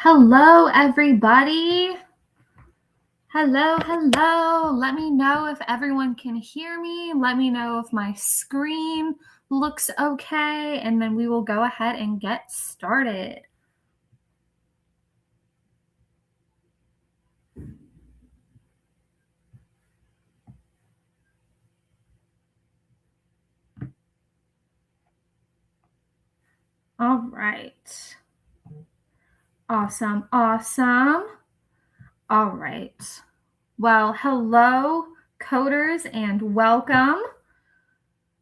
Hello, everybody. Hello. Let me know if everyone can hear me. Let me know if my screen looks okay, and then we will go ahead and get started. All right. Awesome. All right. Well, hello, coders, and welcome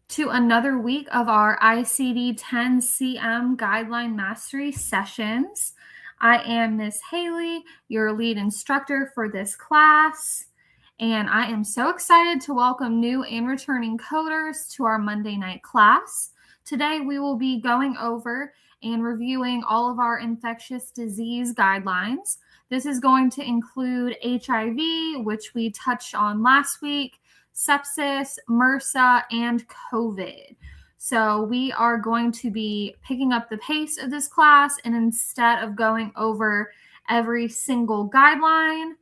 to another week of our ICD-10-CM Guideline Mastery sessions. I am Ms. Haley, your lead instructor for this class, and I am so excited to welcome new and returning coders to our Monday night class. Today, we will be going over and reviewing all of our infectious disease guidelines. This is going to include HIV, which we touched on last week, sepsis, MRSA, and COVID. So we are going to be picking up the pace of this class, and instead of going over every single guideline,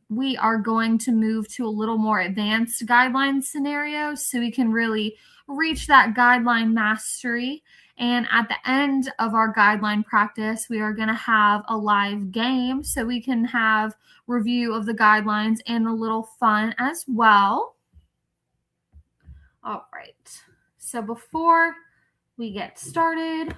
we are going to move to a little more advanced guideline scenarios so we can really reach that guideline mastery. And at the end of our guideline practice, we are going to have a live game so we can have review of the guidelines and a little fun as well. All right. So before we get started,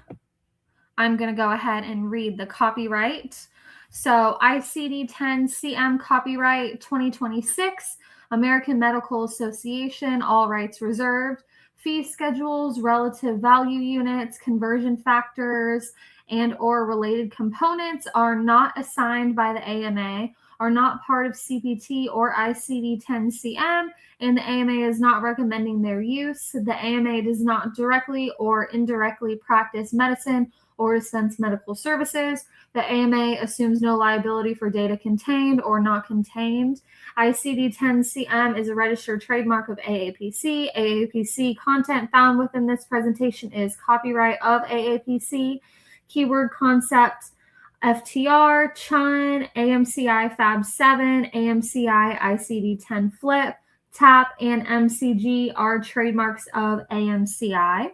I'm going to go ahead and read the copyright. So ICD-10-CM copyright 2026, American Medical Association, all rights reserved. Fee schedules, relative value units, conversion factors, and or related components are not assigned by the AMA, are not part of CPT or ICD-10-CM, and the AMA is not recommending their use. The AMA does not directly or indirectly practice medicine or dispense medical services. The AMA assumes no liability for data contained or not contained. ICD-10-CM is a registered trademark of AAPC. AAPC content found within this presentation is copyright of AAPC. Keyword concept FTR, CHUN, AMCI Fab 7, AMCI ICD-10 Flip, TAP, and MCG are trademarks of AMCI.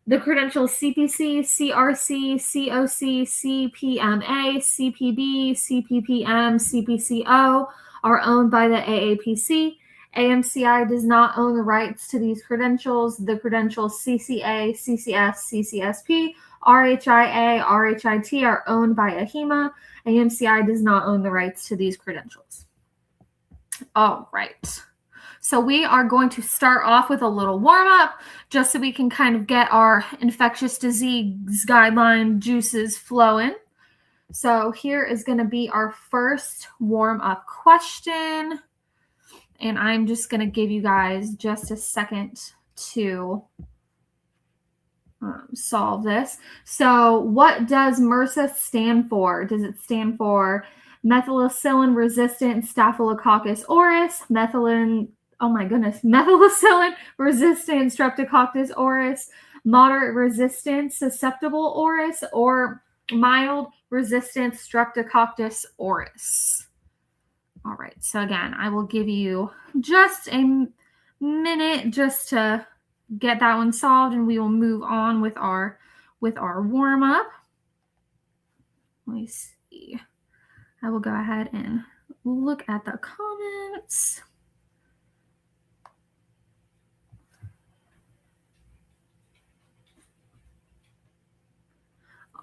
The credentials CPC, CRC, COC, CPMA, CPB, CPPM, CPCO are owned by the AAPC. AMCI does not own the rights to these credentials. The credentials CCA, CCS, CCS-P, RHIA, RHIT are owned by AHIMA. AMCI does not own the rights to these credentials. All right. So we are going to start off with a little warm-up just so we can kind of get our infectious disease guideline juices flowing. So here is going to be our first warm-up question. And I'm just going to give you guys just a second to solve this. So what does MRSA stand for? Does it stand for methicillin-resistant Staphylococcus aureus, methicillin-resistant Streptococcus aureus, moderate resistant susceptible aureus, or mild resistant Streptococcus aureus? All right, so again, I will give you just a minute just to get that one solved, and we will move on with our warm-up. Let me see. I will go ahead and look at the comments.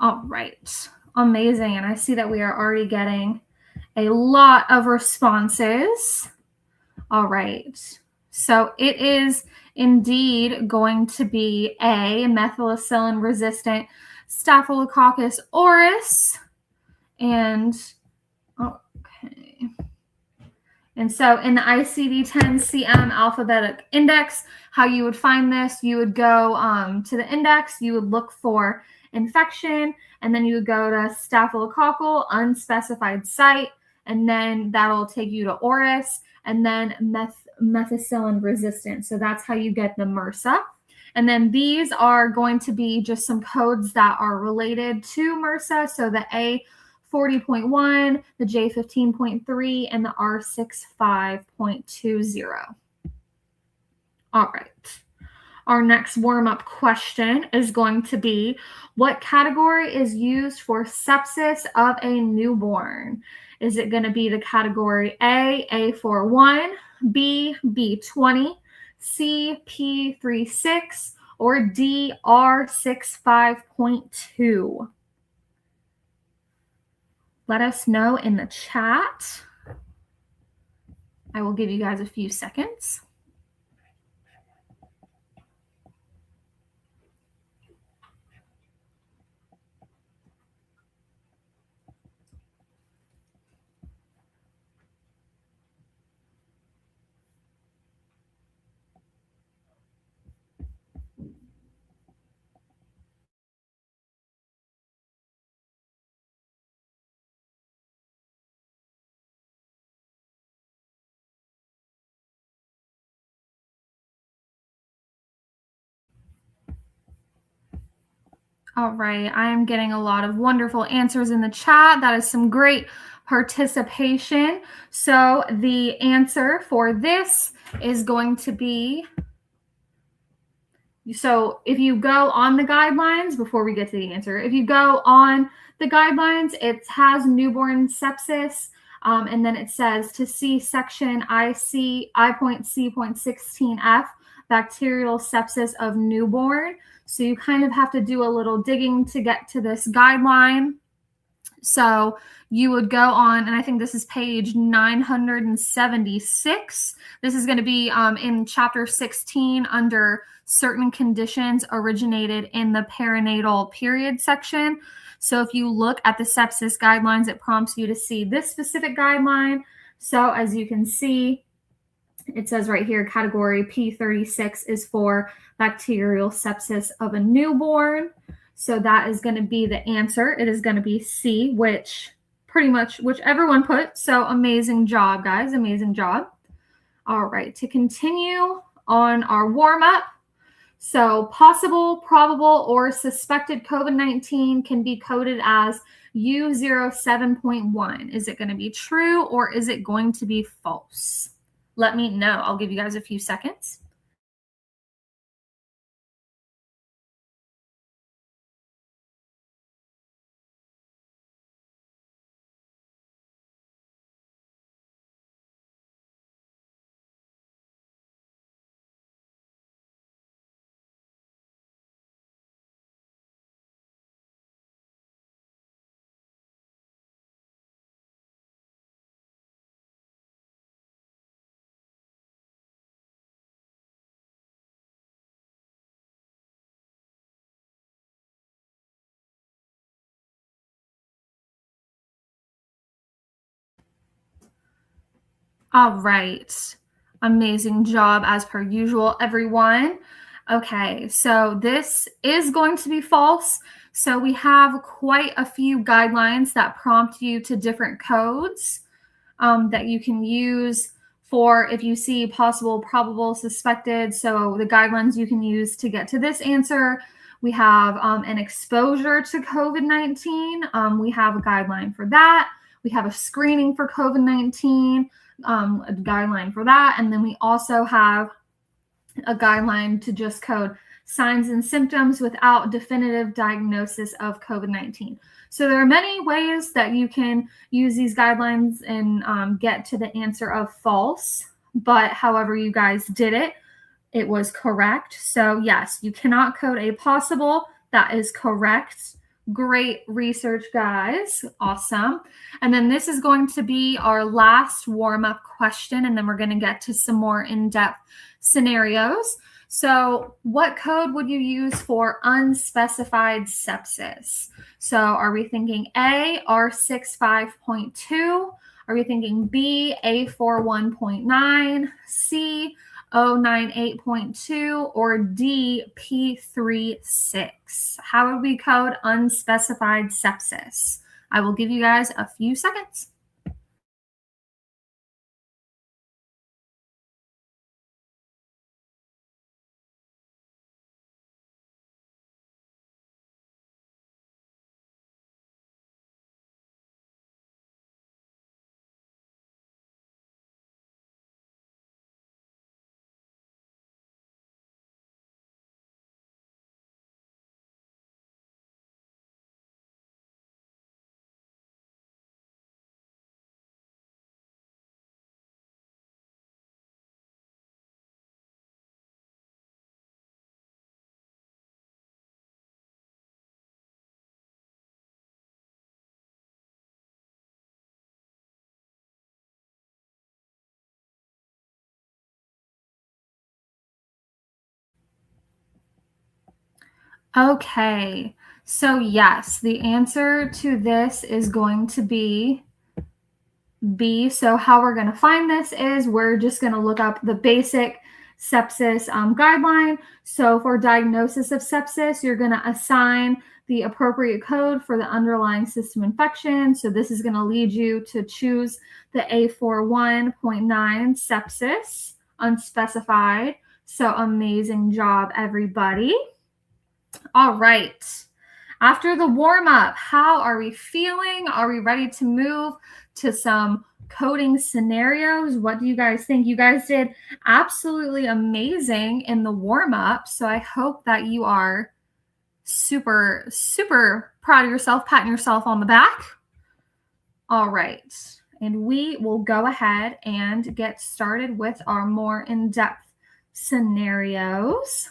All right, amazing. And I see that we are already getting a lot of responses. All right, so it is indeed going to be a methicillin-resistant Staphylococcus aureus. And okay. And so in the ICD-10-CM alphabetic index, how you would find this, you would go to the index, you would look for infection, and then you would go to staphylococcal unspecified site, and then that'll take you to aureus, and then methicillin resistant. So that's how you get the MRSA. And then these are going to be just some codes that are related to MRSA. So the A40.1, the J15.3, and the R65.20. All right. Our next warm-up question is going to be, what category is used for sepsis of a newborn? Is it going to be the category A, A41, B, B20, C, P36, or D, R65.2? Let us know in the chat. I will give you guys a few seconds. All right, I am getting a lot of wonderful answers in the chat. That is some great participation. So the answer for this is going to be, so if you go on the guidelines, before we get to the answer, if you go on the guidelines, it has newborn sepsis, and then it says to see section I.C.16F, bacterial sepsis of newborn. So you kind of have to do a little digging to get to this guideline. So you would go on, and I think this is page 976. This is going to be in chapter 16 under certain conditions originated in the perinatal period section. So if you look at the sepsis guidelines, it prompts you to see this specific guideline. So as you can see, it says right here, category P36 is for bacterial sepsis of a newborn. So that is going to be the answer. It is going to be C, which everyone put. So amazing job, guys. Amazing job. All right, to continue on our warm-up. So possible, probable, or suspected COVID-19 can be coded as U07.1. Is it going to be true or is it going to be false? Let me know. I'll give you guys a few seconds. All right. Amazing job as per usual, everyone. Okay, so this is going to be false. So we have quite a few guidelines that prompt you to different codes that you can use for if you see possible, probable, suspected. So the guidelines you can use to get to this answer, we have an exposure to COVID-19. We have a guideline for that. We have a screening for COVID-19. A guideline for that. And then we also have a guideline to just code signs and symptoms without definitive diagnosis of COVID-19. So there are many ways that you can use these guidelines and get to the answer of false, but however you guys did it, it was correct. So yes, you cannot code a possible. That is correct. Great research, guys. Awesome. And then this is going to be our last warm-up question, and then we're going to get to some more in-depth scenarios. So what code would you use for unspecified sepsis? So are we thinking A, R65.2? Are we thinking B, A41.9, C, 098.2, or D, P36? How would we code unspecified sepsis? I will give you guys a few seconds. Okay, so yes, the answer to this is going to be B. So how we're going to find this is we're just going to look up the basic sepsis guideline. So for diagnosis of sepsis, you're going to assign the appropriate code for the underlying system infection. So this is going to lead you to choose the A41.9 sepsis, unspecified. So amazing job, everybody. All right. After the warm-up, how are we feeling? Are we ready to move to some coding scenarios? What do you guys think? You guys did absolutely amazing in the warm-up, so I hope that you are super, super proud of yourself, patting yourself on the back. All right, and we will go ahead and get started with our more in-depth scenarios.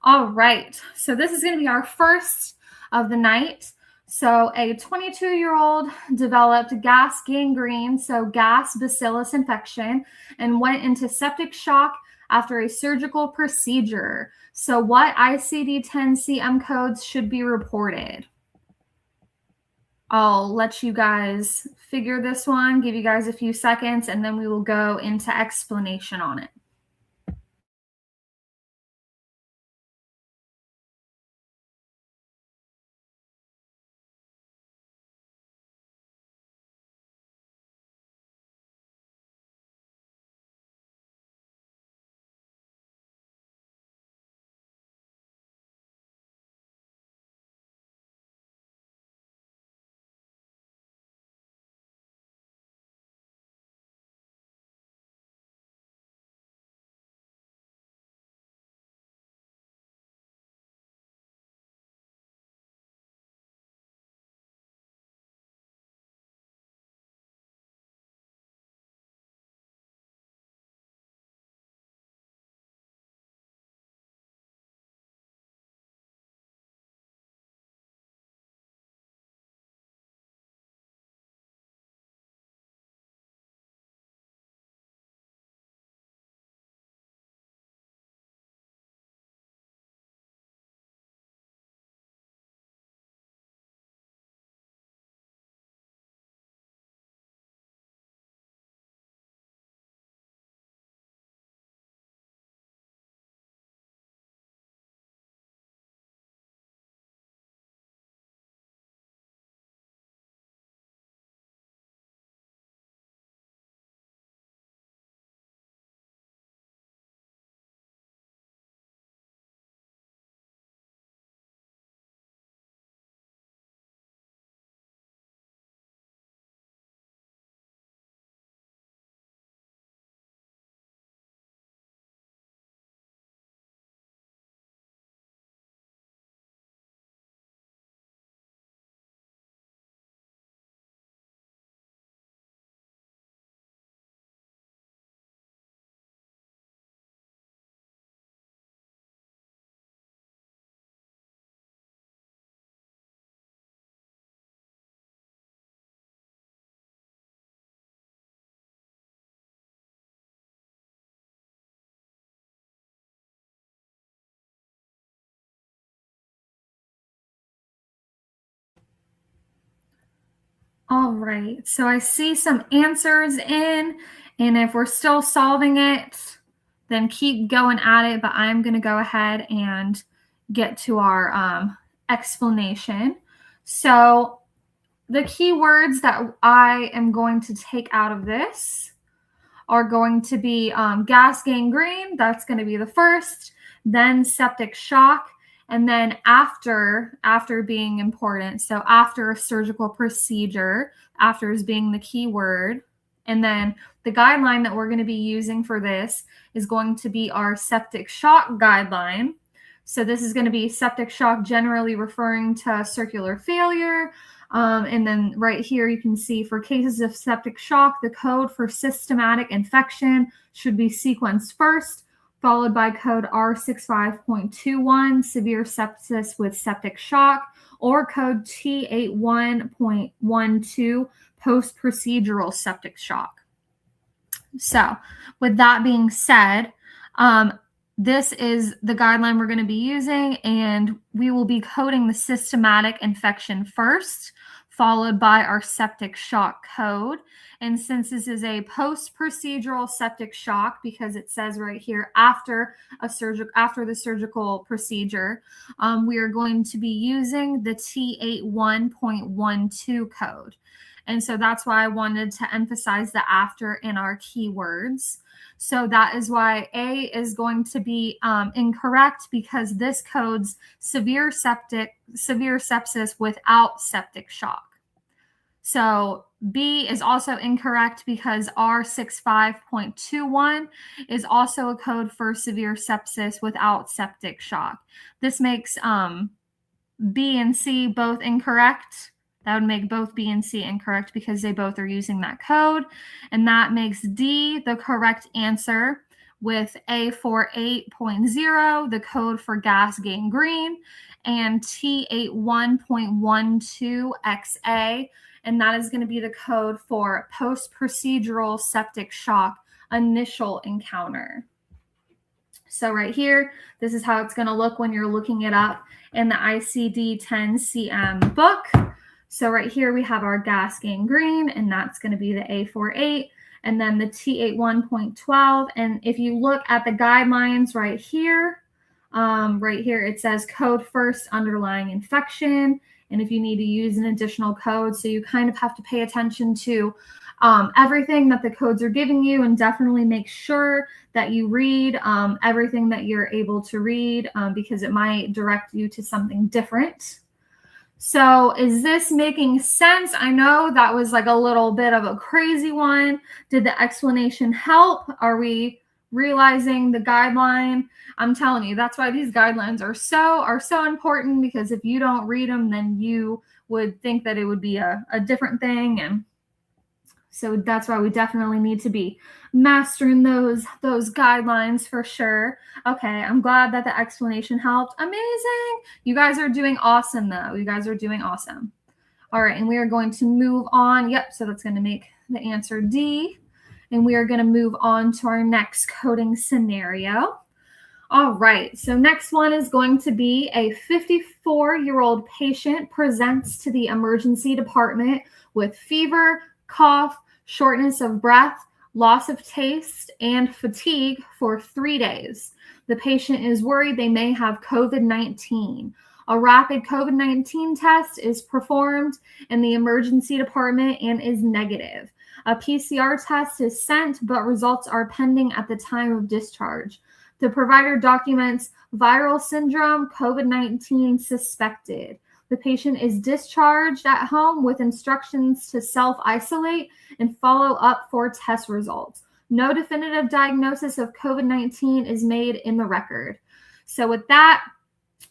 All right, so this is going to be our first of the night. So a 22-year-old developed gas gangrene, so gas bacillus infection, and went into septic shock after a surgical procedure. So what ICD-10-CM codes should be reported? I'll let you guys figure this one, give you guys a few seconds, and then we will go into explanation on it. All right, so I see some answers in, and if we're still solving it, then keep going at it, but I'm going to go ahead and get to our explanation. So the key words that I am going to take out of this are going to be gas gangrene, that's going to be the first, then septic shock, and then after being important, so after a surgical procedure, after is being the key word. And then the guideline that we're going to be using for this is going to be our septic shock guideline. So this is going to be septic shock, generally referring to circular failure. And then right here, you can see for cases of septic shock, the code for systematic infection should be sequenced first, followed by code R65.21, severe sepsis with septic shock, or code T81.12, post-procedural septic shock. So with that being said, this is the guideline we're going to be using, and we will be coding the systematic infection first, followed by our septic shock code. And since this is a post-procedural septic shock, because it says right here after the surgical procedure, we are going to be using the T81.12 code. And so that's why I wanted to emphasize the after in our keywords. So that is why A is going to be incorrect, because this codes severe sepsis without septic shock. So B is also incorrect because R65.21 is also a code for severe sepsis without septic shock. This makes B and C both incorrect. That would make both B and C incorrect because they both are using that code. And that makes D the correct answer, with A48.0, the code for gas gangrene, and T81.12XA, and that is going to be the code for post-procedural septic shock initial encounter. So right here, this is how it's going to look when you're looking it up in the ICD-10-CM book. So right here, we have our gas gangrene, and that's going to be the A48, and then the T81.12. And if you look at the guidelines right here, it says code first underlying infection. And if you need to use an additional code, so you kind of have to pay attention to everything that the codes are giving you, and definitely make sure that you read everything that you're able to read, because it might direct you to something different. So is this making sense? I know that was like a little bit of a crazy one. Did the explanation help? Are we realizing the guideline? I'm telling you, that's why these guidelines are so important, because if you don't read them, then you would think that it would be a different thing. And so that's why we definitely need to be mastering those guidelines for sure. Okay, I'm glad that the explanation helped. Amazing. You guys are doing awesome, though. You guys are doing awesome. All right, and we are going to move on. Yep, so that's going to make the answer D. And we are going to move on to our next coding scenario. All right, so next one is going to be a 54-year-old patient presents to the emergency department with fever, cough, shortness of breath, loss of taste, and fatigue for 3 days. The patient is worried they may have COVID-19. A rapid COVID-19 test is performed in the emergency department and is negative. A PCR test is sent, but results are pending at the time of discharge. The provider documents viral syndrome, COVID-19 suspected. The patient is discharged at home with instructions to self-isolate and follow up for test results. No definitive diagnosis of COVID-19 is made in the record. So with that,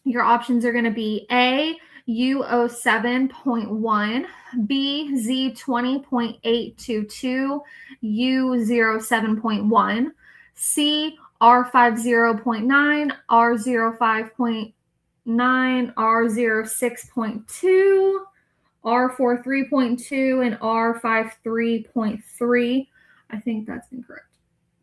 your options are going to be A, U07.1, B, Z20.822, U07.1, C, R50.9, R05.9, R06.2, R43.2, and R53.3. I think that's incorrect.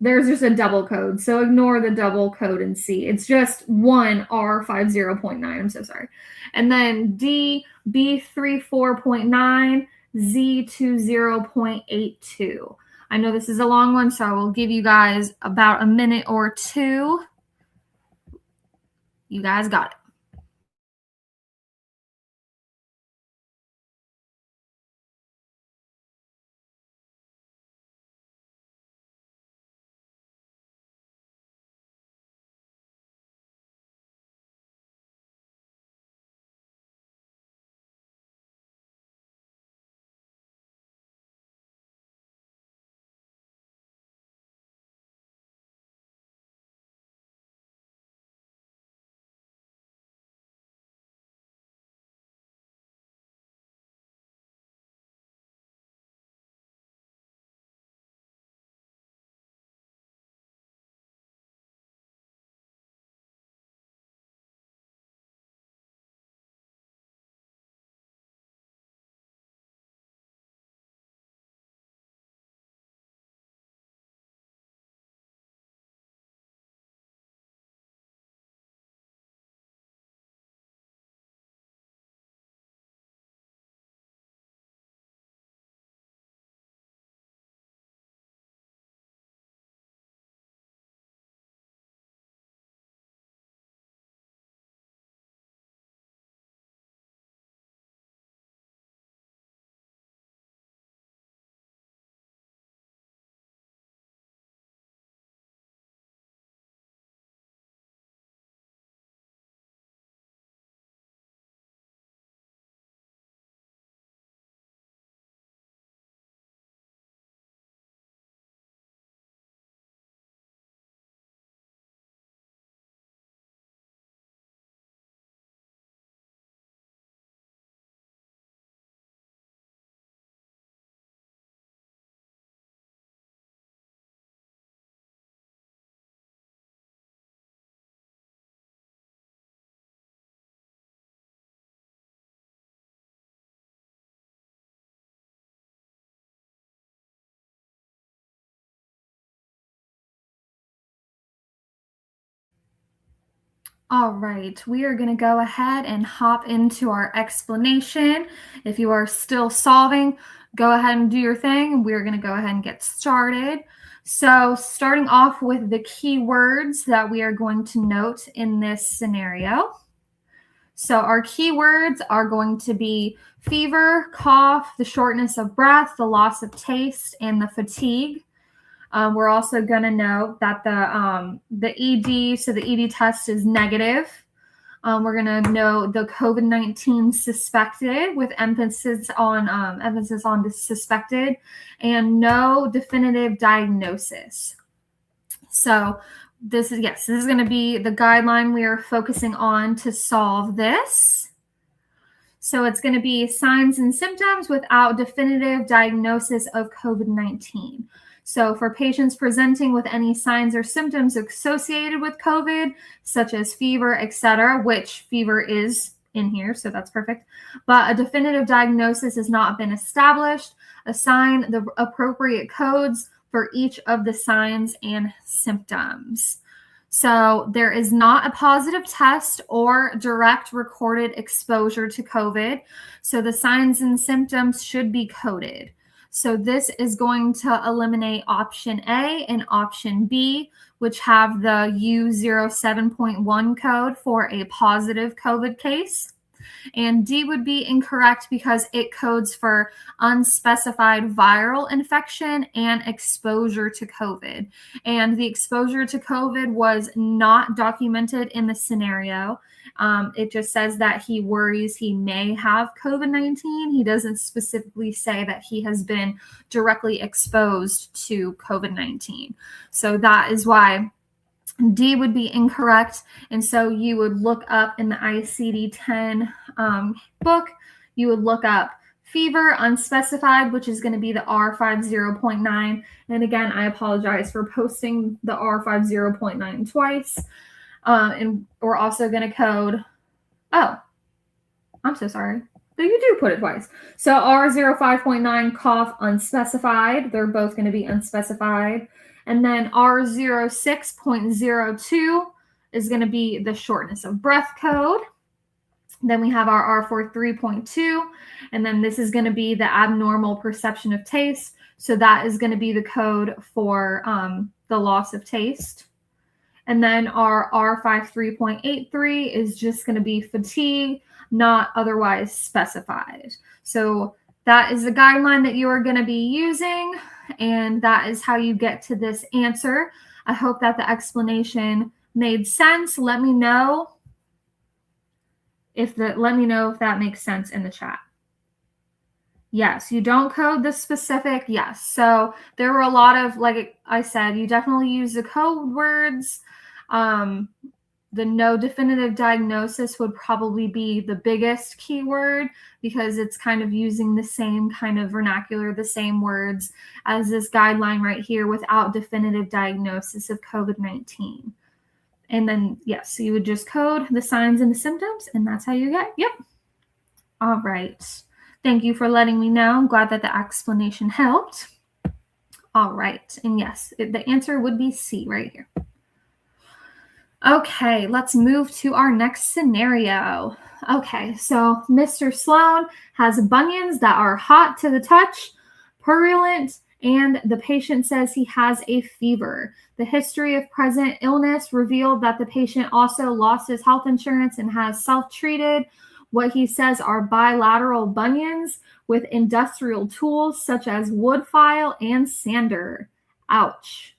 There's just a double code, so ignore the double code in C. It's just one R50.9. I'm so sorry. And then D, B34.9, Z20.82. I know this is a long one, so I will give you guys about a minute or two. You guys got it. All right, we are going to go ahead and hop into our explanation. If you are still solving, go ahead and do your thing. We're going to go ahead and get started. So starting off with the key words that we are going to note in this scenario. So our key words are going to be fever, cough, the shortness of breath, the loss of taste, and the fatigue. We're also going to note that the ED, so the ED test is negative. We're going to note the COVID-19 suspected with emphasis on the suspected, and no definitive diagnosis. So this is going to be the guideline we are focusing on to solve this. So it's going to be signs and symptoms without definitive diagnosis of COVID-19. So for patients presenting with any signs or symptoms associated with COVID, such as fever, etc., which fever is in here, so that's perfect, but a definitive diagnosis has not been established, assign the appropriate codes for each of the signs and symptoms. So there is not a positive test or direct recorded exposure to COVID. So the signs and symptoms should be coded. So this is going to eliminate option A and option B, which have the U07.1 code for a positive COVID case. And D would be incorrect because it codes for unspecified viral infection and exposure to COVID. And the exposure to COVID was not documented in the scenario. It just says that he worries he may have COVID-19. He doesn't specifically say that he has been directly exposed to COVID-19. So that is why D would be incorrect. And so you would look up in the ICD-10 book, you would look up fever unspecified, which is going to be the R50.9. And again, I apologize for posting the R50.9 twice. And we're also going to code, oh, I'm so sorry. You do put it twice. So R05.9 cough unspecified. They're both going to be unspecified. And then R06.02 is going to be the shortness of breath code. Then we have our R43.2, and then this is going to be the abnormal perception of taste. So that is going to be the code for the loss of taste. And then our R53.83 is just going to be fatigue, not otherwise specified. So that is the guideline that you are going to be using, and that is how you get to this answer. I hope that the explanation made sense. Let me know if that makes sense in the chat. Yes, you don't code the specific. Yes. So there were a lot of, like I said, you definitely use the code words. The no definitive diagnosis would probably be the biggest keyword because it's kind of using the same kind of vernacular, the same words as this guideline right here without definitive diagnosis of COVID-19. And then, yes, so you would just code the signs and the symptoms, and that's how you get, yep. All right. Thank you for letting me know. I'm glad that the explanation helped. All right. And yes, the answer would be C right here. Okay, let's move to our next scenario. Okay, so Mr. Sloan has bunions that are hot to the touch, purulent, and the patient says he has a fever. The history of present illness revealed that the patient also lost his health insurance and has self-treated what he says are bilateral bunions with industrial tools such as wood file and sander. Ouch.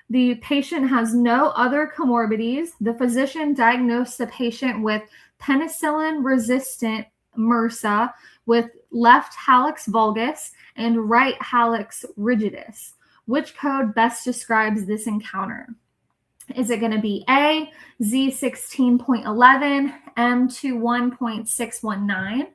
The patient has no other comorbidities. The physician diagnosed the patient with penicillin-resistant MRSA with left hallux valgus and right hallux rigidus. Which code best describes this encounter? Is it going to be A, Z16.11, M21.619,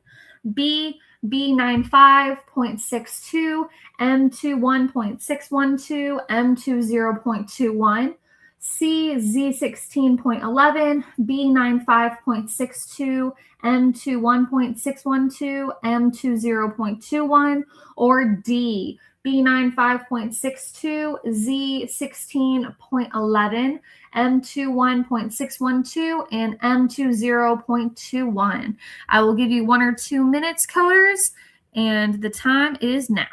B, B95.62, M21.612, M20.21, C, Z16.11, B95.62, M21.612, M20.21, or D, B9 5.62, Z 16.11, M21.612, and M20.21. I will give you 1 or 2 minutes, coders, and the time is now.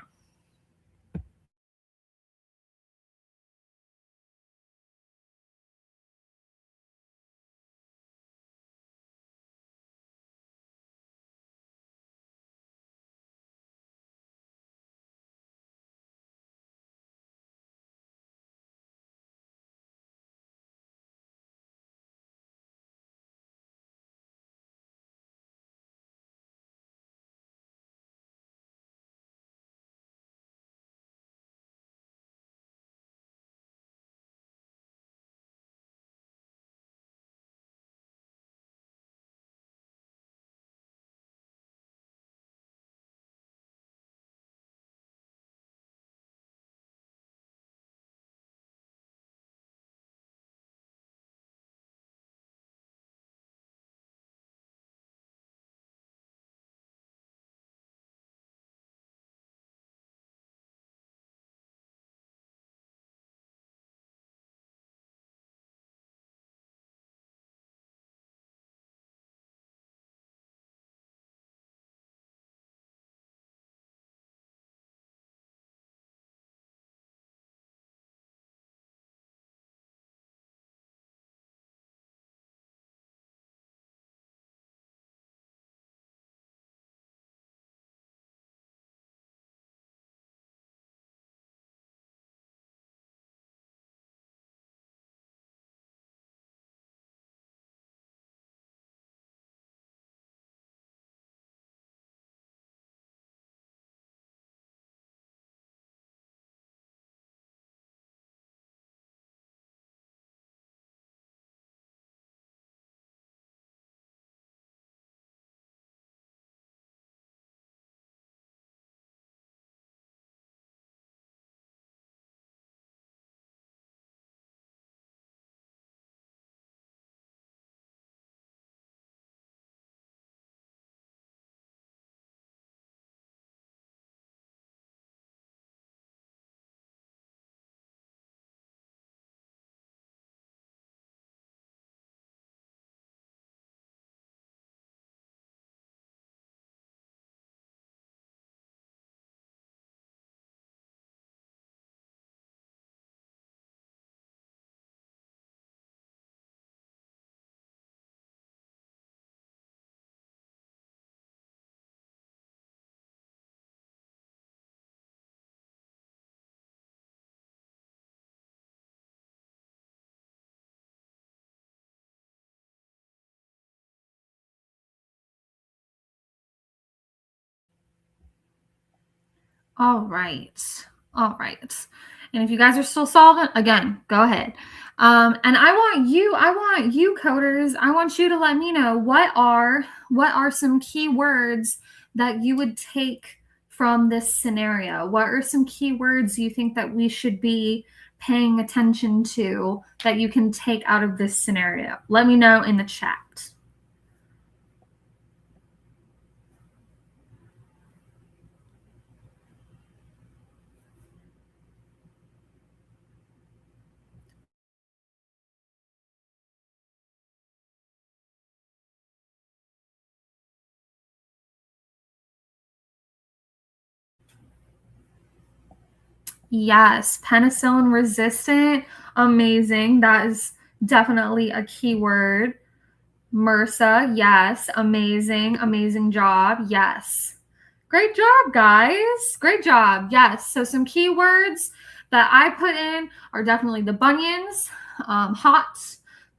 All right. All right. And if you guys are still solving, again, go ahead. And I want you coders, I want you to let me know what are some key words that you would take from this scenario. What are some key words you think that we should be paying attention to that you can take out of this scenario? Let me know in the chat. Yes, penicillin resistant. Amazing. That is definitely a key word. MRSA. Yes. Amazing. Amazing job. Yes. Great job, guys. Great job. Yes. So some keywords that I put in are definitely the bunions, hot,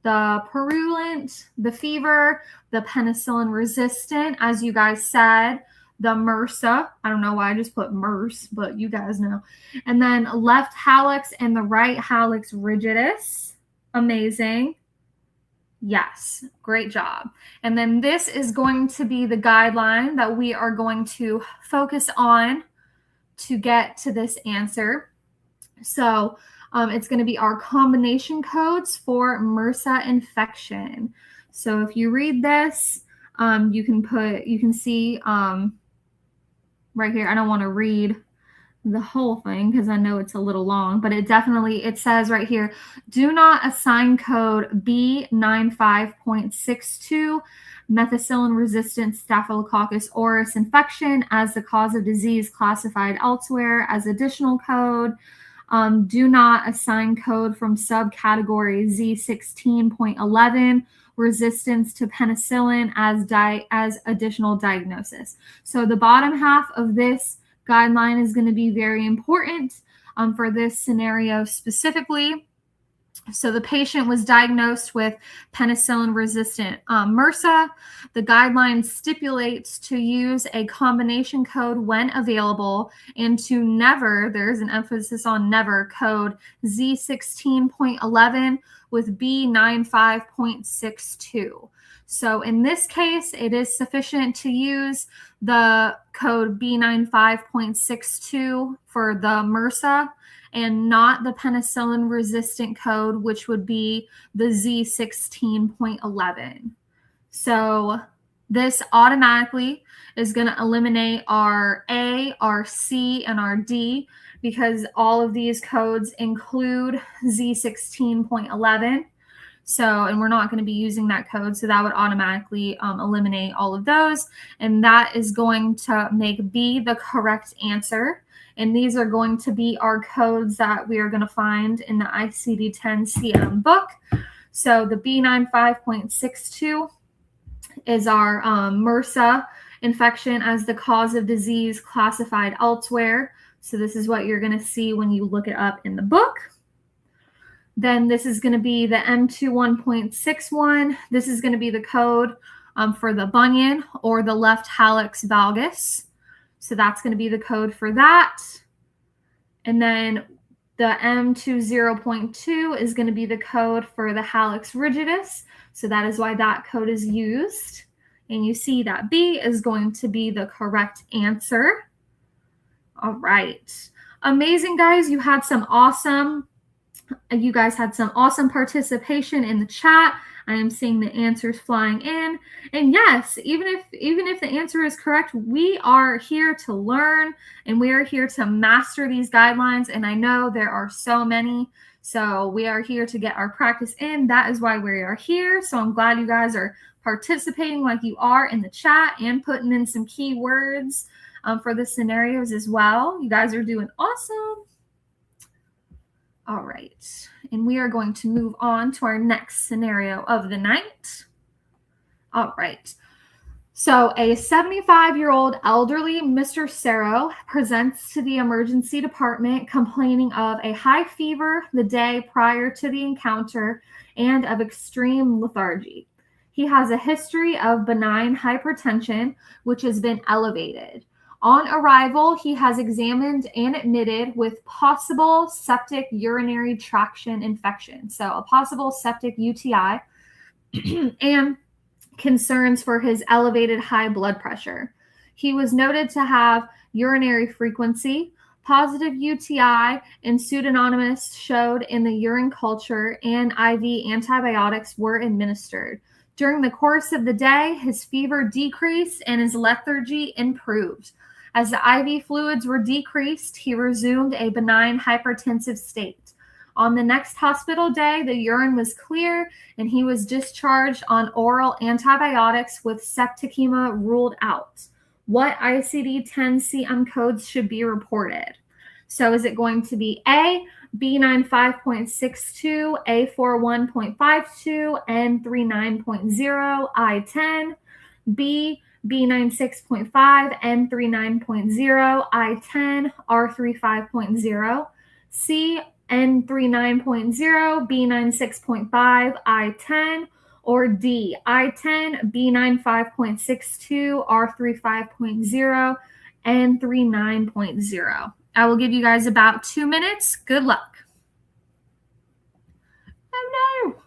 the purulent, the fever, the penicillin resistant, as you guys said, the MRSA. I don't know why I just put MERS, but you guys know. And then left hallux and the right hallux rigidus. Amazing. Yes, great job. And then this is going to be the guideline that we are going to focus on to get to this answer. So it's going to be our combination codes for MRSA infection. So if you read this, you can see right here, I don't want to read the whole thing because I know it's a little long, but it says right here, do not assign code B95.62 methicillin-resistant Staphylococcus aureus infection as the cause of disease classified elsewhere as additional code. Do not assign code from subcategory Z16.11 resistance to penicillin as additional diagnosis. So the bottom half of this guideline is going to be very important for this scenario specifically. So the patient was diagnosed with penicillin-resistant MRSA. The guideline stipulates to use a combination code when available and to never, there's an emphasis on never, code Z16.11 with B95.62. So in this case, it is sufficient to use the code B95.62 for the MRSA and not the penicillin resistant code, which would be the Z16.11. So this automatically is going to eliminate our A, our C, and our D because all of these codes include Z16.11. So, and we're not going to be using that code. So that would automatically eliminate all of those. And that is going to make B the correct answer. And these are going to be our codes that we are going to find in the ICD-10-CM book. So the B95.62 is our MRSA infection as the cause of disease classified elsewhere. So this is what you're going to see when you look it up in the book. Then this is going to be the M21.61. This is going to be the code for the bunion or the left hallux valgus. So that's going to be the code for that. And then the M20.2 is going to be the code for the hallux rigidus. So that is why that code is used. And you see that B is going to be the correct answer. All right. Amazing, guys. You guys had some awesome participation in the chat. I am seeing the answers flying in. And yes, even if the answer is correct, we are here to learn and we are here to master these guidelines. And I know there are so many. So we are here to get our practice in. That is why we are here. So I'm glad you guys are participating like you are in the chat and putting in some key words for the scenarios as well. You guys are doing awesome. All right, and we are going to move on to our next scenario of the night. All right, so a 75-year-old elderly Mr. Cerro presents to the emergency department complaining of a high fever the day prior to the encounter and of extreme lethargy. He has a history of benign hypertension, which has been elevated. On arrival, he has examined and admitted with possible septic urinary tract infection, so a possible septic UTI, and concerns for his elevated high blood pressure. He was noted to have urinary frequency, positive UTI, and pseudonymous showed in the urine culture, and IV antibiotics were administered. During the course of the day, his fever decreased and his lethargy improved. As the IV fluids were decreased, he resumed a benign hypertensive state. On the next hospital day, the urine was clear and he was discharged on oral antibiotics with septicemia ruled out. What ICD-10-CM codes should be reported? So is it going to be A, B95.62, A41.52, N39.0, I10, B, B96.5, N39.0, I10, R35.0, C, N39.0, B96.5, I10, or D, I10, B95.62, R35.0, N39.0. I will give you guys about 2 minutes. Good luck. Oh no.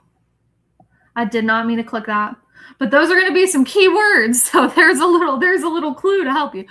I did not mean to click that. But those are going to be some key words. So there's a little clue to help you.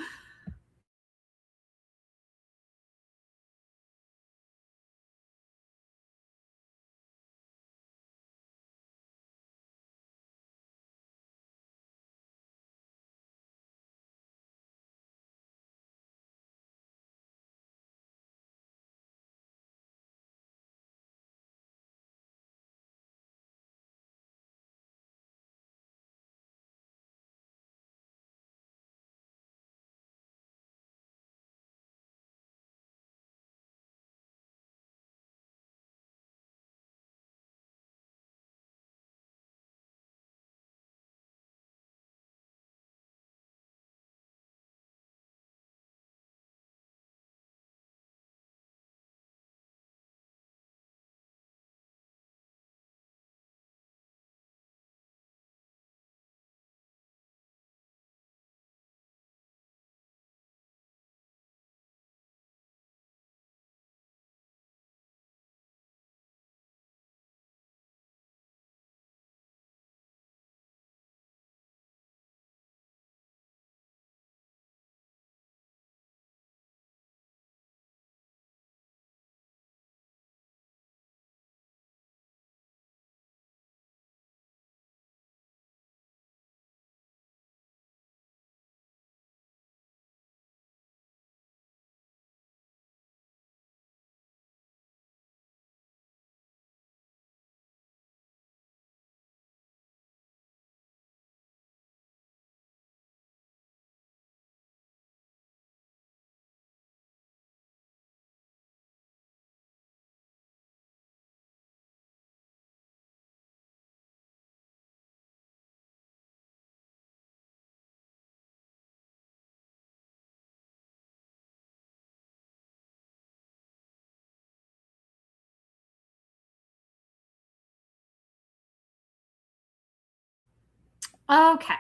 Okay.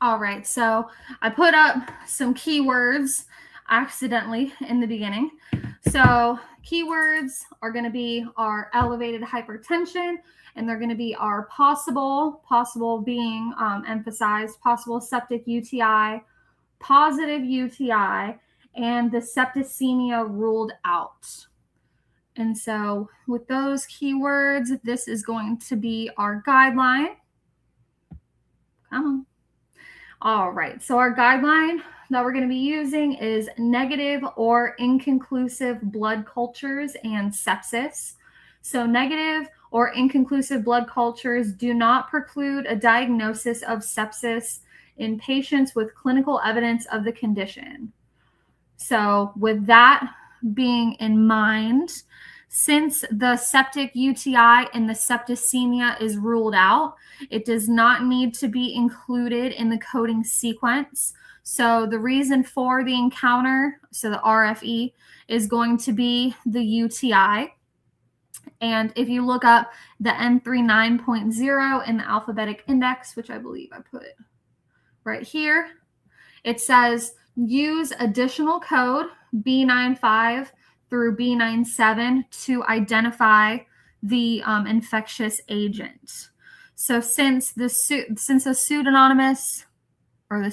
All right. So I put up some keywords accidentally in the beginning. So keywords are going to be our elevated hypertension, and they're going to be our possible being emphasized, possible septic UTI, positive UTI, and the septicemia ruled out. And so with those keywords, this is going to be our guideline. Come on. All right, so our guideline that we're going to be using is negative or inconclusive blood cultures and sepsis. So negative or inconclusive blood cultures do not preclude a diagnosis of sepsis in patients with clinical evidence of the condition. So with that being in mind, since the septic UTI and the septicemia is ruled out, it does not need to be included in the coding sequence. So the reason for the encounter, so the RFE, is going to be the UTI. And if you look up the N39.0 in the alphabetic index, which I believe I put right here, it says use additional code B95 through B97 to identify the infectious agent. So since a pseudonymous or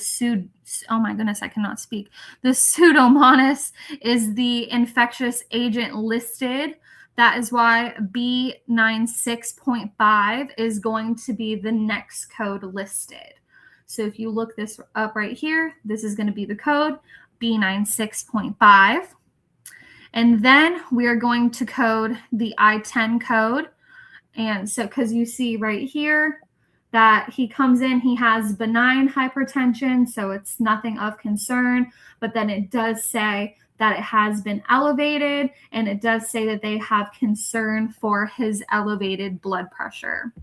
oh my goodness, I cannot speak. The Pseudomonas is the infectious agent listed. That is why B96.5 is going to be the next code listed. So if you look this up right here, this is going to be the code B96.5. And then we are going to code the I-10 code. And so because you see right here that he comes in, he has benign hypertension, so it's nothing of concern. But then it does say that it has been elevated, and it does say that they have concern for his elevated blood pressure.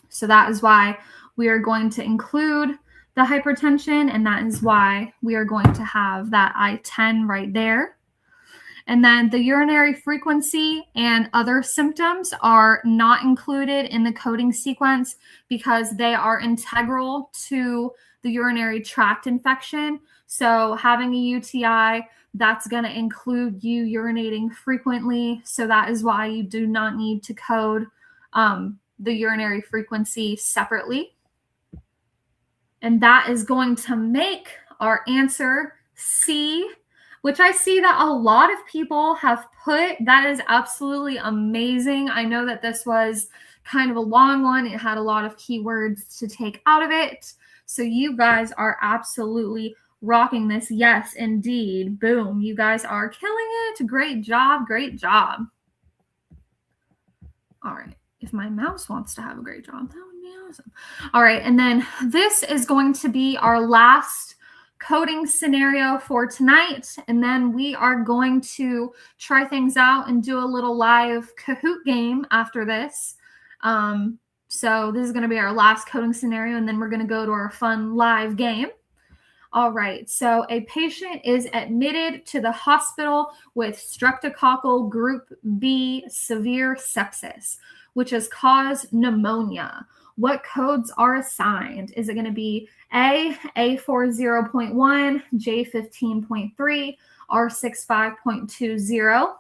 So that is why we are going to include the hypertension, and that is why we are going to have that I-10 right there. And then the urinary frequency and other symptoms are not included in the coding sequence because they are integral to the urinary tract infection. So having a UTI, that's going to include you urinating frequently. So that is why you do not need to code the urinary frequency separately. And that is going to make our answer C, which I see that a lot of people have put. That is absolutely amazing. I know that this was kind of a long one. It had a lot of keywords to take out of it. So you guys are absolutely rocking this. Yes, indeed. Boom. You guys are killing it. Great job. Great job. All right. If my mouse wants to have a great job, that would be awesome. All right. And then this is going to be our last coding scenario for tonight. And then we are going to try things out and do a little live Kahoot game after this. So this is going to be our last coding scenario, and then we're going to go to our fun live game. All right, so a patient is admitted to the hospital with streptococcal group B severe sepsis, which has caused pneumonia. What codes are assigned? Is it going to be A, A40.1, J15.3, R65.20,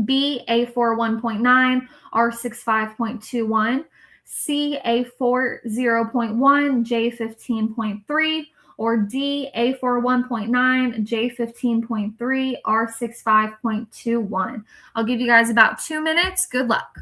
B, A41.9, R65.21, C, A40.1, J15.3, or D, A41.9, J15.3, R65.21. I'll give you guys about 2 minutes. Good luck.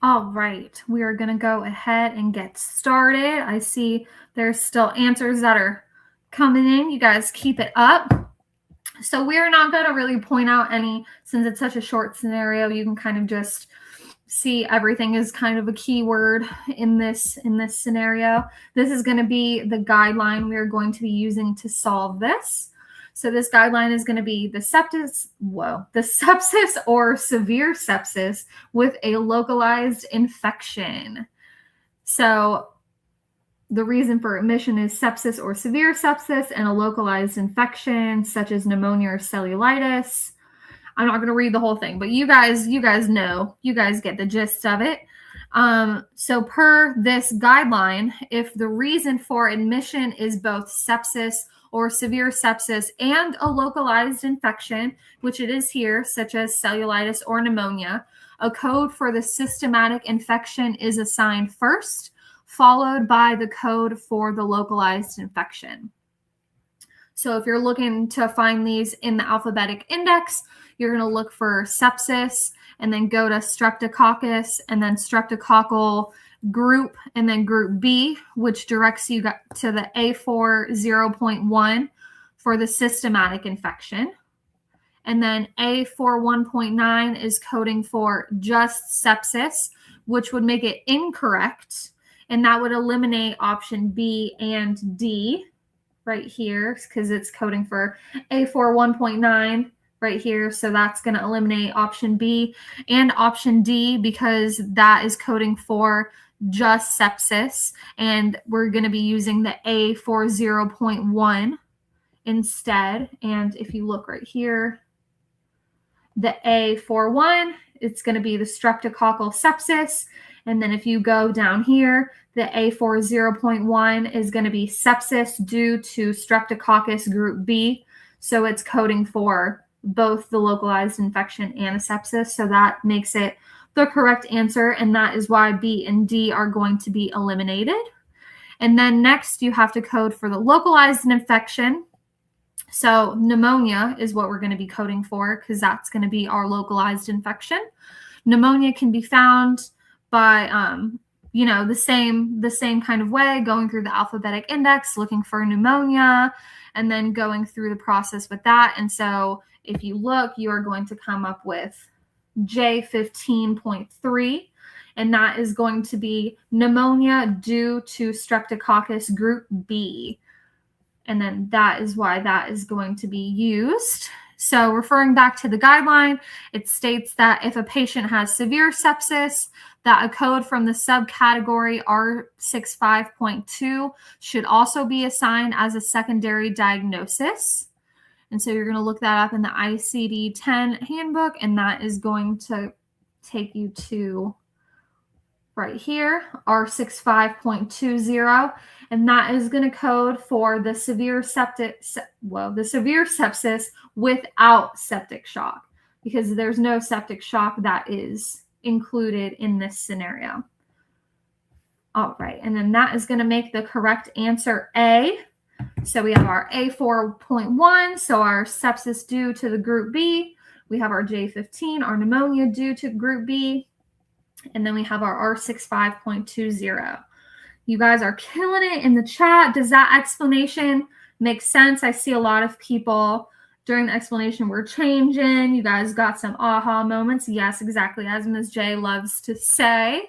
All right, we are going to go ahead and get started. I see there's still answers that are coming in. You guys keep it up. So we are not going to really point out any, since it's such a short scenario, you can kind of just see everything is kind of a keyword in this scenario. This is going to be the guideline we are going to be using to solve this. So this guideline is going to be the sepsis or severe sepsis with a localized infection. So the reason for admission is sepsis or severe sepsis and a localized infection such as pneumonia or cellulitis. I'm not going to read the whole thing, but you guys know, you guys get the gist of it. So per this guideline, if the reason for admission is both sepsis or severe sepsis and a localized infection, which it is here, such as cellulitis or pneumonia, a code for the systematic infection is assigned first, followed by the code for the localized infection. So if you're looking to find these in the alphabetic index, you're going to look for sepsis and then go to streptococcus and then streptococcal group and then group B, which directs you to the A4 0.1 for the systematic infection. And then A4 1.9 is coding for just sepsis, which would make it incorrect. And that would eliminate option B and D right here because it's coding for A4 1.9 right here. So that's going to eliminate option B and option D because that is coding for just sepsis. And we're going to be using the A4 0.1 instead. And if you look right here, the A41, it's going to be the streptococcal sepsis. And then if you go down here, the A4 0.1 is going to be sepsis due to streptococcus group B. So it's coding for both the localized infection and a sepsis. So that makes it the correct answer. And that is why B and D are going to be eliminated. And then next you have to code for the localized infection. So pneumonia is what we're going to be coding for because that's going to be our localized infection. Pneumonia can be found by, the same kind of way, going through the alphabetic index, looking for pneumonia, and then going through the process with that. And so if you look, you are going to come up with J15.3, and that is going to be pneumonia due to streptococcus group B. And then that is why that is going to be used. So referring back to the guideline, it states that if a patient has severe sepsis, that a code from the subcategory R65.2 should also be assigned as a secondary diagnosis. And so you're going to look that up in the ICD-10 handbook, and that is going to take you to right here, R65.20, and that is going to code for the severe sepsis without septic shock, because there's no septic shock that is included in this scenario. All right, and then that is going to make the correct answer A. So we have our A4.1, so our sepsis due to the group B. We have our J15, our pneumonia due to group B. And then we have our R65.20. You guys are killing it in the chat. Does that explanation make sense? I see a lot of people during the explanation were changing. You guys got some aha moments. Yes, exactly, as Ms. J loves to say.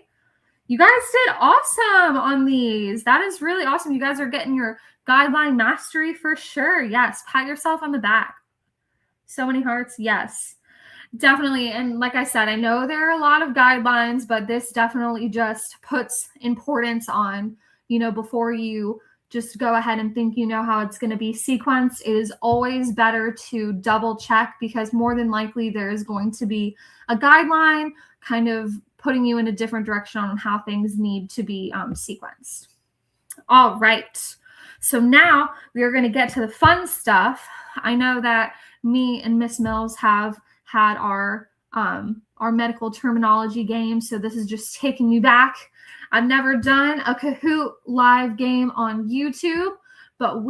You guys did awesome on these. That is really awesome. You guys are getting your guideline mastery for sure. Yes, pat yourself on the back. So many hearts. Yes. Definitely. And like I said, I know there are a lot of guidelines, but this definitely just puts importance on, before you just go ahead and think how it's going to be sequenced. It is always better to double check because more than likely there is going to be a guideline kind of putting you in a different direction on how things need to be sequenced. All right. So now we are going to get to the fun stuff. I know that me and Miss Mills have had our medical terminology game. So this is just taking me back. I've never done a Kahoot live game on YouTube, but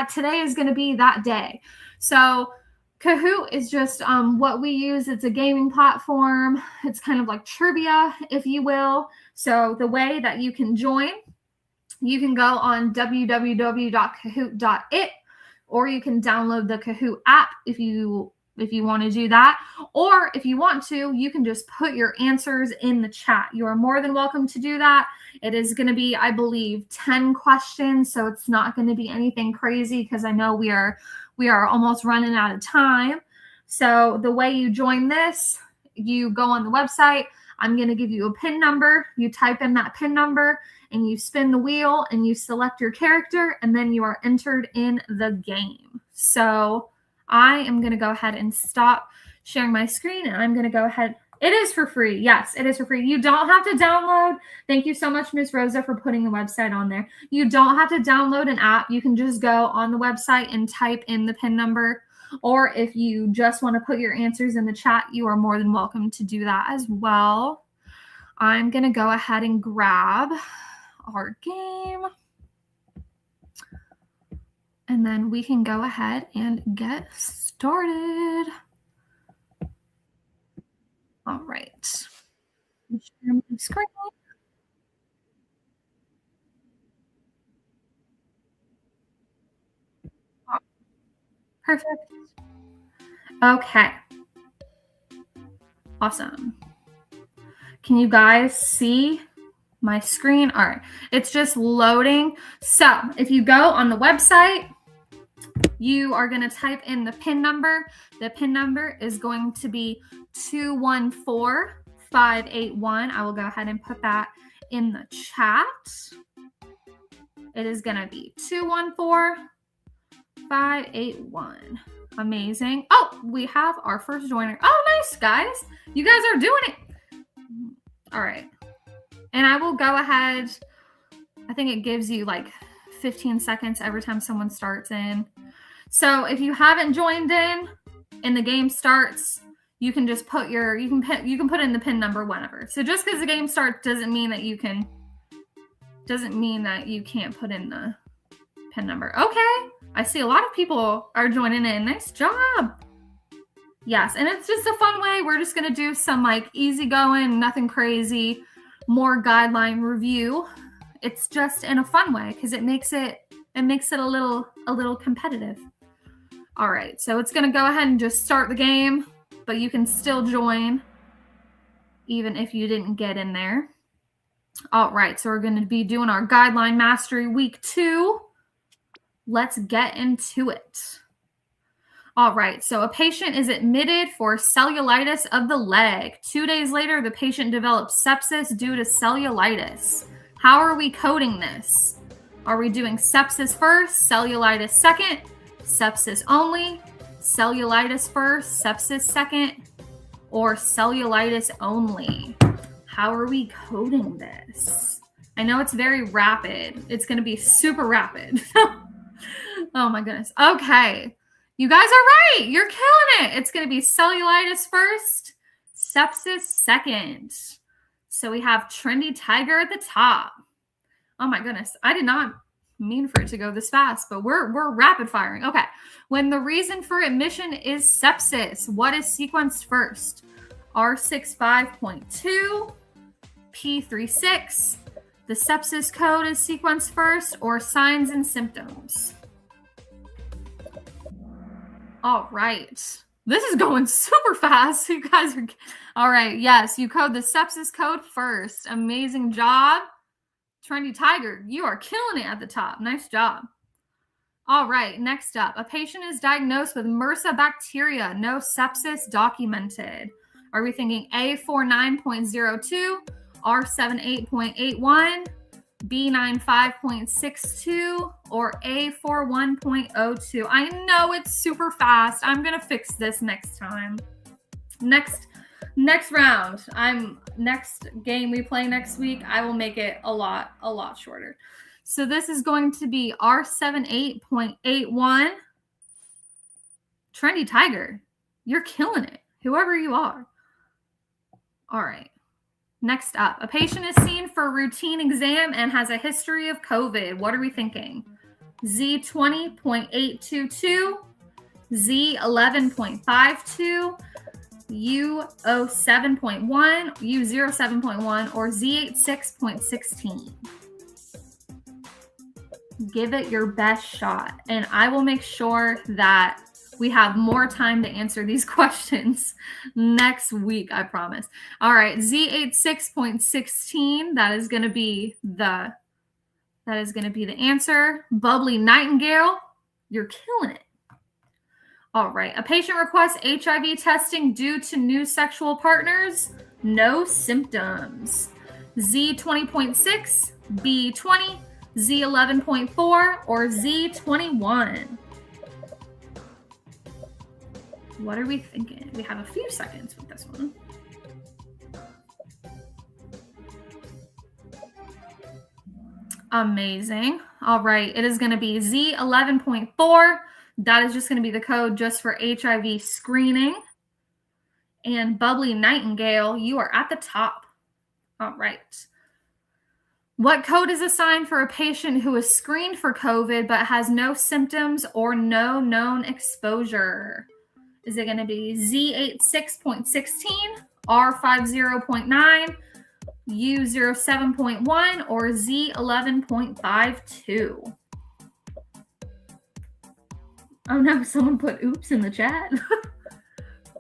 today is going to be that day. So Kahoot is just what we use. It's a gaming platform. It's kind of like trivia, if you will. So the way that you can join, you can go on www.kahoot.it, or you can download the Kahoot app if you want to do that. Or if you want to, you can just put your answers in the chat. You are more than welcome to do that. It is going to be, I believe, 10 questions. So it's not going to be anything crazy because I know we are almost running out of time. So the way you join this, you go on the website. I'm going to give you a PIN number. You type in that PIN number and you spin the wheel and you select your character, and then you are entered in the game. So I am going to go ahead and stop sharing my screen, and I'm going to go ahead. It is for free. Yes, it is for free. You don't have to download. Thank you so much, Ms. Rosa, for putting the website on there. You don't have to download an app. You can just go on the website and type in the PIN number. Or if you just want to put your answers in the chat, you are more than welcome to do that as well. I'm going to go ahead and grab our game. And then we can go ahead and get started. All right. Share my screen. Perfect. Okay. Awesome. Can you guys see my screen? All right. It's just loading. So if you go on the website, you are going to type in the PIN number. The PIN number is going to be 214581. I will go ahead and put that in the chat. It is going to be 214581. Amazing. Oh, we have our first joiner. Oh, nice, guys. You guys are doing it. All right. And I will go ahead. I think it gives you like 15 seconds every time someone starts in. So if you haven't joined in and the game starts, you can just put you can put in the PIN number whenever. So just because the game starts doesn't mean that you can't put in the PIN number. Okay. I see a lot of people are joining in. Nice job. Yes, and it's just a fun way. We're just going to do some like easygoing, nothing crazy, more guideline review. It's just in a fun way because it makes it a little competitive. All right, so it's going to go ahead and just start the game, but you can still join even if you didn't get in there. All right, so we're going to be doing our guideline mastery week 2. Let's get into it. All right, so a patient is admitted for cellulitis of the leg. 2 days later, the patient develops sepsis due to cellulitis. How are we coding this? Are we doing sepsis first, cellulitis second, sepsis only, cellulitis first, sepsis second, or cellulitis only? How are we coding this? I know it's very rapid. It's going to be super rapid. Oh my goodness. Okay. You guys are right. You're killing it. It's going to be cellulitis first, sepsis second. So we have Trendy Tiger at the top. Oh my goodness. I did not mean for it to go this fast, but we're rapid firing. Okay. When the reason for admission is sepsis, what is sequenced first? R65.2, P36. The sepsis code is sequenced first, or signs and symptoms? All right. This is going super fast. You guys are all right. Yes, you code the sepsis code first. Amazing job. Trendy Tiger, you are killing it at the top. Nice job. All right, next up. A patient is diagnosed with MRSA bacteria. No sepsis documented. Are we thinking A49.02, R78.81, B95.62, or A41.02? I know it's super fast. I'm going to fix this next time. Next round. Next game we play next week, I will make it a lot shorter. So this is going to be R78.81. Trendy Tiger, you're killing it, whoever you are. All right. Next up, a patient is seen for a routine exam and has a history of COVID. What are we thinking? Z20.822, Z11.52, U07.1, U07.1, or Z86.16. Give it your best shot, and I will make sure that we have more time to answer these questions next week, I promise. All right, Z86.16, that is going to be the answer. Bubbly Nightingale, you're killing it. All right, a patient requests HIV testing due to new sexual partners. No symptoms. Z20.6, B20, Z11.4, or Z21. What are we thinking? We have a few seconds with this one. Amazing. All right, it is going to be Z11.4. That is just going to be the code just for HIV screening. And Bubbly Nightingale, you are at the top. All right. What code is assigned for a patient who is screened for COVID but has no symptoms or no known exposure? Is it going to be Z86.16, R50.9, U07.1, or Z11.52? Oh no, someone put oops in the chat.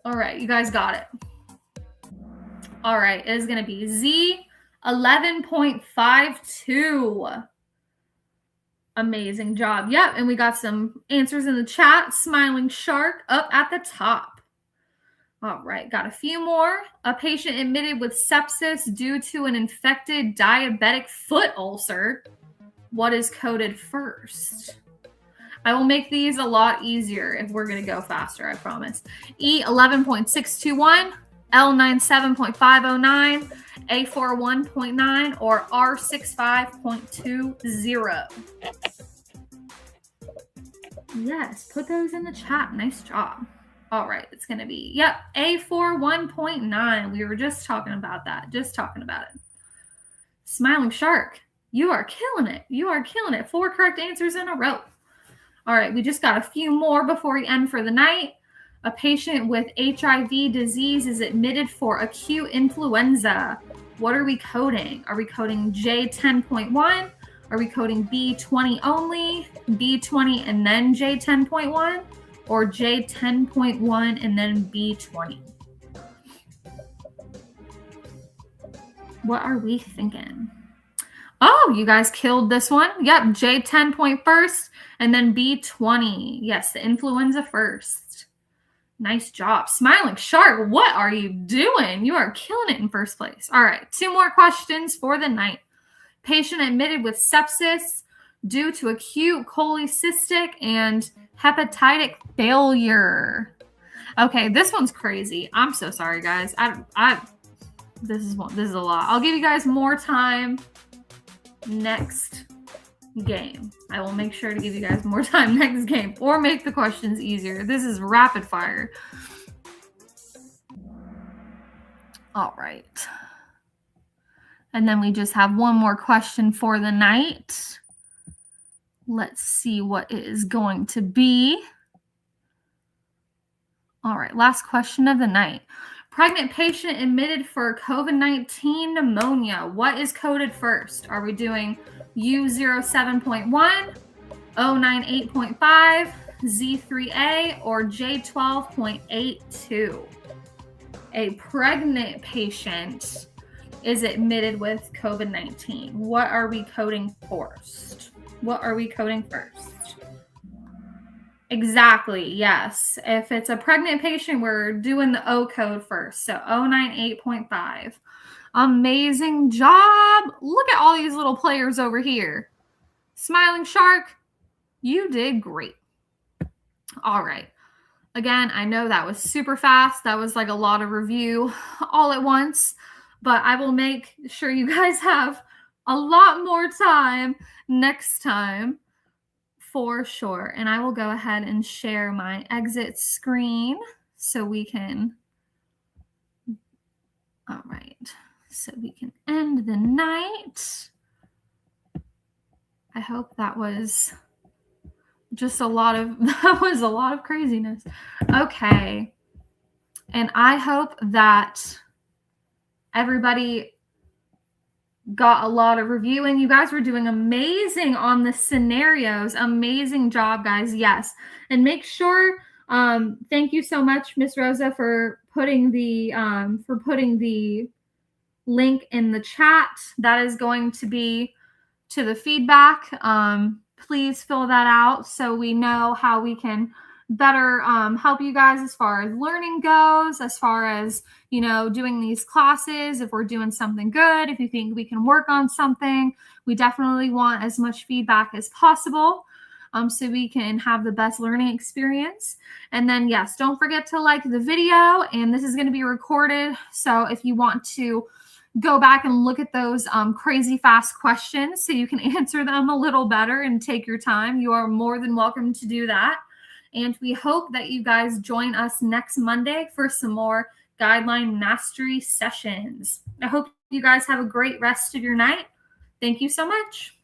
All right, you guys got it. All right, it is going to be Z11.52. Amazing job. Yep, and we got some answers in the chat. Smiling Shark up at the top. All right, got a few more. A patient admitted with sepsis due to an infected diabetic foot ulcer. What is coded first? I will make these a lot easier if we're going to go faster, I promise. E11.621, L97.509, A41.9, or R65.20. Yes, put those in the chat. Nice job. All right, it's going to be, yep, A41.9. We were just talking about that. Smiling Shark, you are killing it. 4 correct answers in a row. All right, we just got a few more before we end for the night. A patient with HIV disease is admitted for acute influenza. What are we coding? Are we coding J10.1? Are we coding B20 only, B20 and then J10.1, or J10.1 and then B20? What are we thinking? Oh, you guys killed this one. Yep, J10 first and then B20. Yes, the influenza first. Nice job. Smiling Shark, what are you doing? You are killing it in first place. All right, 2 more questions for the night. Patient admitted with sepsis due to acute cholecystic and hepatitic failure. Okay, this one's crazy. I'm so sorry, guys. This is a lot. I'll give you guys more time next game. I will make sure to give you guys more time next game or make the questions easier. This is rapid fire. All right. And then we just have one more question for the night. Let's see what it is going to be. All right, last question of the night. Pregnant patient admitted for COVID-19 pneumonia. What is coded first? Are we doing U07.1, O98.5, Z3A, or J12.82? A pregnant patient is admitted with COVID-19. What are we coding first? Exactly, yes. If it's a pregnant patient, we're doing the O code first. So O98.5. Amazing job. Look at all these little players over here. Smiling Shark, you did great. All right. Again, I know that was super fast. That was like a lot of review all at once, but I will make sure you guys have a lot more time next time for sure. And I will go ahead and share my exit screen so we can, all right, so we can end the night. I hope that was Just that was a lot of craziness. Okay. And I hope that everybody got a lot of review, and you guys were doing amazing on the scenarios. Amazing job, guys. Yes. And make sure, thank you so much, Miss Rosa, for putting the link in the chat. That is going to be to the feedback. Please fill that out so we know how we can better help you guys as far as learning goes, as far as, doing these classes. If we're doing something good, if you think we can work on something, we definitely want as much feedback as possible. So we can have the best learning experience. And then, yes, don't forget to like the video, and this is going to be recorded. So if you want to go back and look at those crazy fast questions so you can answer them a little better and take your time, you are more than welcome to do that. And we hope that you guys join us next Monday for some more guideline mastery sessions. I hope you guys have a great rest of your night. Thank you so much.